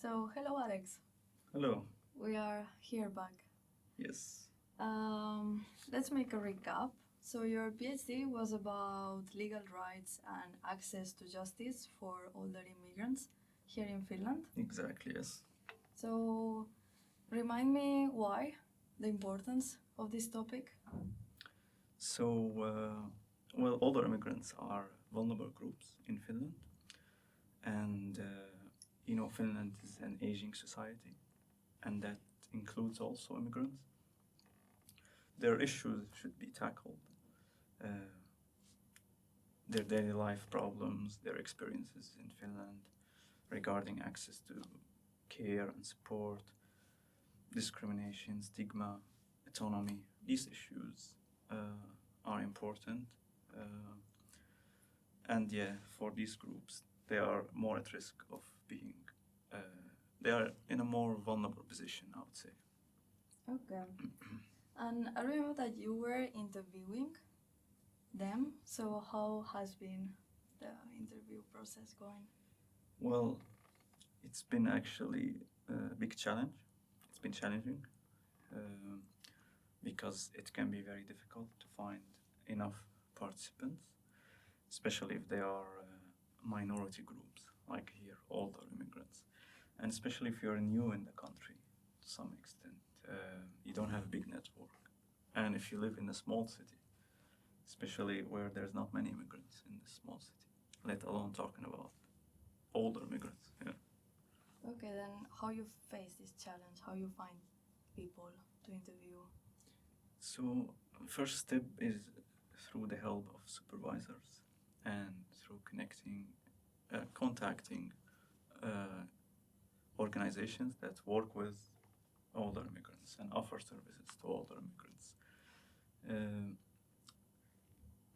So, hello, Alex. Hello. We are here back. Yes. Let's make a recap. So, your PhD was about legal rights and access to justice for older immigrants here in Finland. Exactly, yes. So, remind me why, the importance of this topic. So, older immigrants are vulnerable groups in Finland. And, Finland is an aging society, and that includes also immigrants. Their issues should be tackled. Their daily life problems, their experiences in Finland regarding access to care and support, discrimination, stigma, autonomy, these issues are important. And for these groups, they are more at risk of being, they are in a more vulnerable position, I would say. Okay. And I remember that you were interviewing them. So, how has been the interview process going? Well, it's been actually a big challenge. It's been challenging because it can be very difficult to find enough participants, especially if they are minority groups, like here, older immigrants. And especially if you're new in the country, to some extent, you don't have a big network. And if you live in a small city, especially where there's not many immigrants in this small city, let alone talking about older immigrants. Yeah. Okay, then how you face this challenge? How you find people to interview? So first step is through the help of supervisors and through contacting organizations that work with older immigrants and offer services to older immigrants.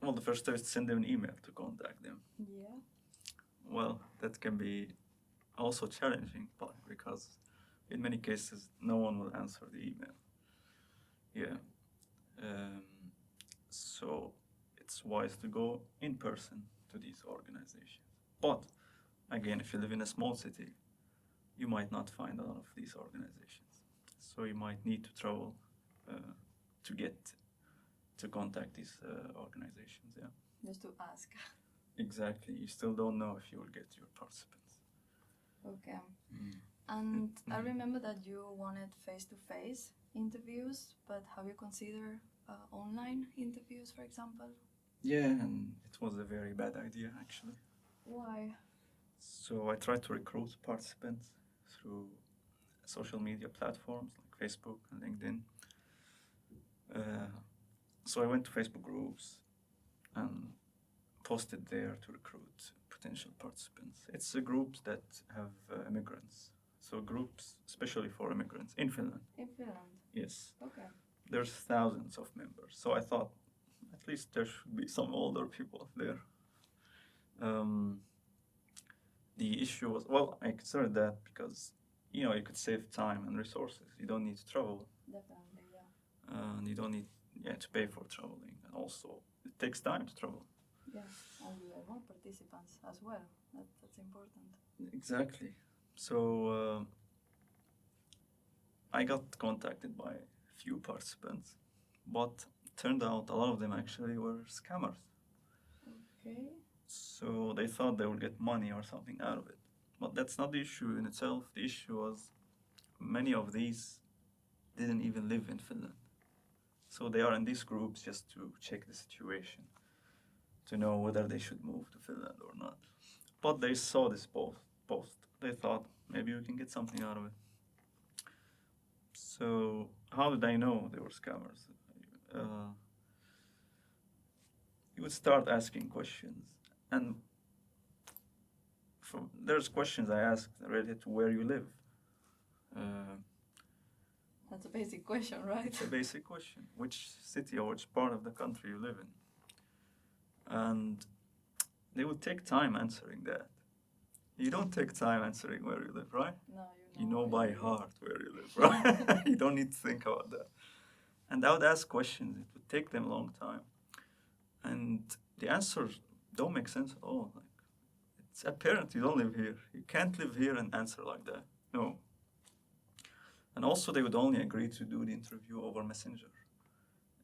Well, the first step is to send them an email to contact them. Yeah. Well, that can be also challenging because in many cases no one will answer the email. Yeah. So it's wise to go in person to these organizations. But again, if you live in a small city, you might not find a lot of these organizations. So you might need to travel to contact these organizations. Yeah. Just to ask. Exactly. You still don't know if you will get your participants. Okay. And I remember that you wanted face-to-face interviews, but have you considered online interviews, for example? Yeah, and it was a very bad idea, actually. Why? So I tried to recruit participants through social media platforms like Facebook and LinkedIn. So I went to Facebook groups and posted there to recruit potential participants. It's groups that have immigrants. So groups especially for immigrants in Finland. In Finland? Yes. Okay. There's thousands of members. So I thought at least there should be some older people there. The issue was, well, I considered that because, you could save time and resources. You don't need to travel. Definitely, yeah. And you don't need to pay for traveling. And also, it takes time to travel. Yeah, and you have more participants as well. That's important. Exactly. So I got contacted by a few participants, but turned out a lot of them actually were scammers. Okay. So they thought they would get money or something out of it. But that's not the issue in itself. The issue was many of these didn't even live in Finland. So they are in these groups just to check the situation, to know whether they should move to Finland or not. But they saw this post. They thought maybe we can get something out of it. So how did I know they were scammers? You would start asking questions, and there's questions I asked related to where you live. That's a basic question, right? It's a basic question. Which city or which part of the country you live in? And they would take time answering that. You don't take time answering where you live, right? No, You know by heart where you live, right? You don't need to think about that. And I would ask questions. It would take them a long time. And the answers don't make sense at all. Like, it's apparent you don't live here. You can't live here and answer like that. No. And also, they would only agree to do the interview over Messenger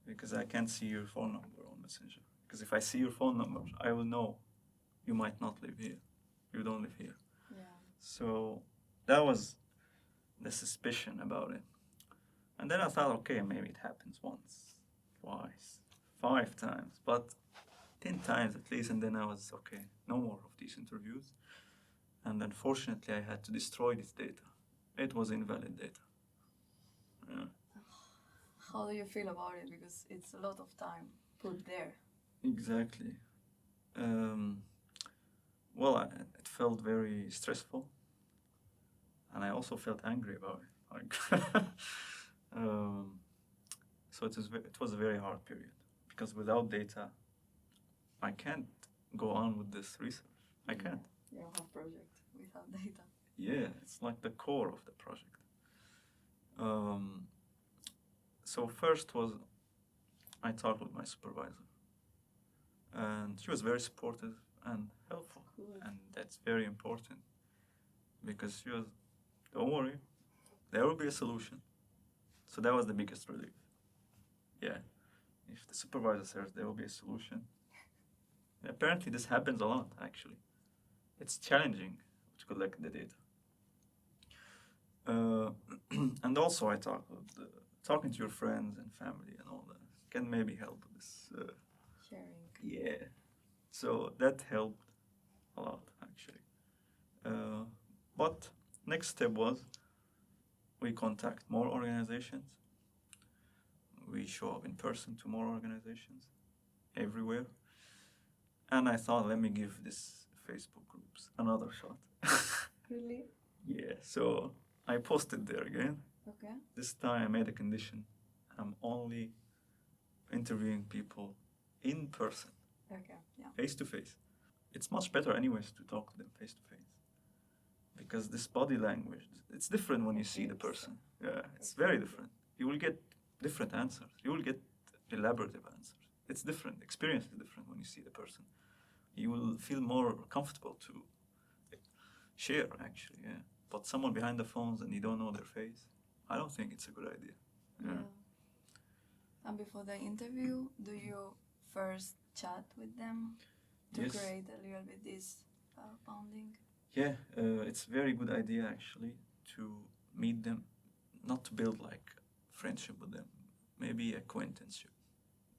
because I can't see your phone number on Messenger. Because if I see your phone number, I will know you might not live here. You don't live here. Yeah. So that was the suspicion about it. And then I thought, okay, maybe it happens once, twice, 5 times, but 10 times at least. And then I was, okay, no more of these interviews. And unfortunately, I had to destroy this data. It was invalid data. Yeah. How do you feel about it? Because it's a lot of time put there. Exactly. Well, it felt very stressful, and I also felt angry about it. Like, so it was a very hard period because without data, I can't go on with this research. I can't. You don't have project without data. Yeah, it's like the core of the project. So first was I talked with my supervisor, and she was very supportive and helpful, Cool. and that's very important because she was, don't worry, there will be a solution. So that was the biggest relief. Yeah, if the supervisor says there will be a solution. And apparently this happens a lot, actually. It's challenging to collect the data. And also I talking to your friends and family and all that can maybe help with this. Sharing. Yeah, so that helped a lot, actually. But next step was we contact more organizations. We show up in person to more organizations everywhere. And I thought, let me give this Facebook groups another shot. Really? Yeah, so I posted there again. Okay. This time I made a condition. I'm only interviewing people in person, Okay. Yeah. face to face. It's much better anyways to talk to them face to face. Because this body language, it's different when you see the person. Yeah, it's very different. You will get different answers. You will get elaborative answers. It's different. Experience is different when you see the person. You will feel more comfortable to share, actually, yeah. But someone behind the phones and you don't know their face, I don't think it's a good idea. Yeah. And before the interview, do you first chat with them to Yes. create a little bit this bonding? Yeah, it's a very good idea, actually, to meet them, not to build like friendship with them, maybe acquaintanceship,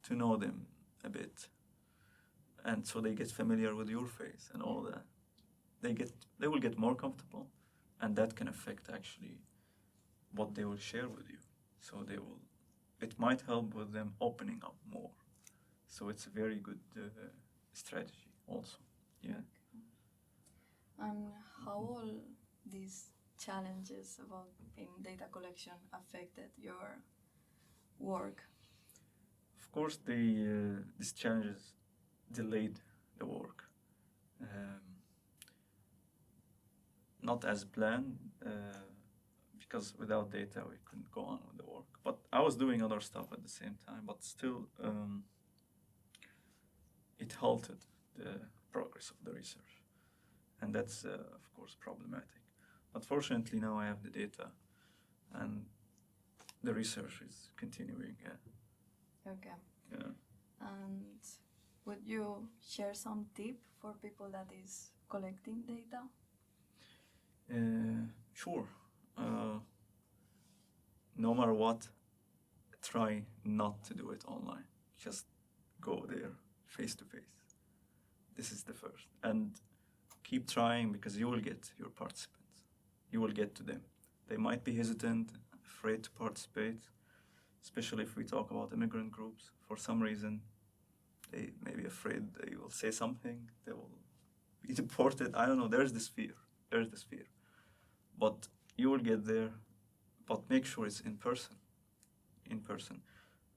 to know them a bit. And so they get familiar with your face and all that. They will get more comfortable, and that can affect actually what they will share with you. So it might help with them opening up more. So it's a very good strategy also. Yeah. And how all these challenges about in data collection affected your work? Of course, these challenges delayed the work. Not as planned, because without data we couldn't go on with the work. But I was doing other stuff at the same time, but still it halted the progress of the research. And that's, of course, problematic. But fortunately now I have the data and the research is continuing. Yeah. Okay. Yeah. And would you share some tip for people that is collecting data? Sure. No matter what, try not to do it online. Just go there face to face. This is the first. And keep trying because you will get your participants. You will get to them. They might be hesitant, afraid to participate, especially if we talk about immigrant groups. For some reason, they may be afraid they will say something, they will be deported. I don't know, there's this fear. But you will get there, but make sure it's in person.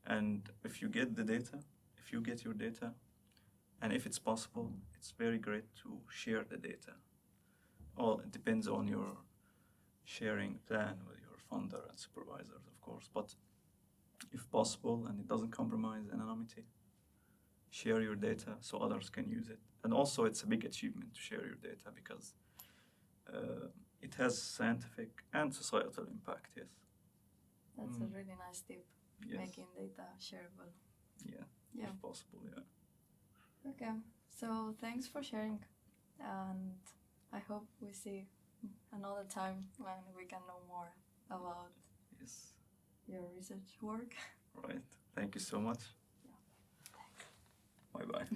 And if you get your data, and if it's possible, it's very great to share the data. Well, it depends on your sharing plan with your funder and supervisors, of course, but if possible and it doesn't compromise anonymity, share your data so others can use it. And also it's a big achievement to share your data because it has scientific and societal impact, yes. That's a really nice tip, Yes. making data shareable. Yeah, Yeah. if possible, yeah. Okay, so thanks for sharing, and I hope we see another time when we can know more about Yes. your research work. Right. Thank you so much. Yeah. Thanks. Bye-bye.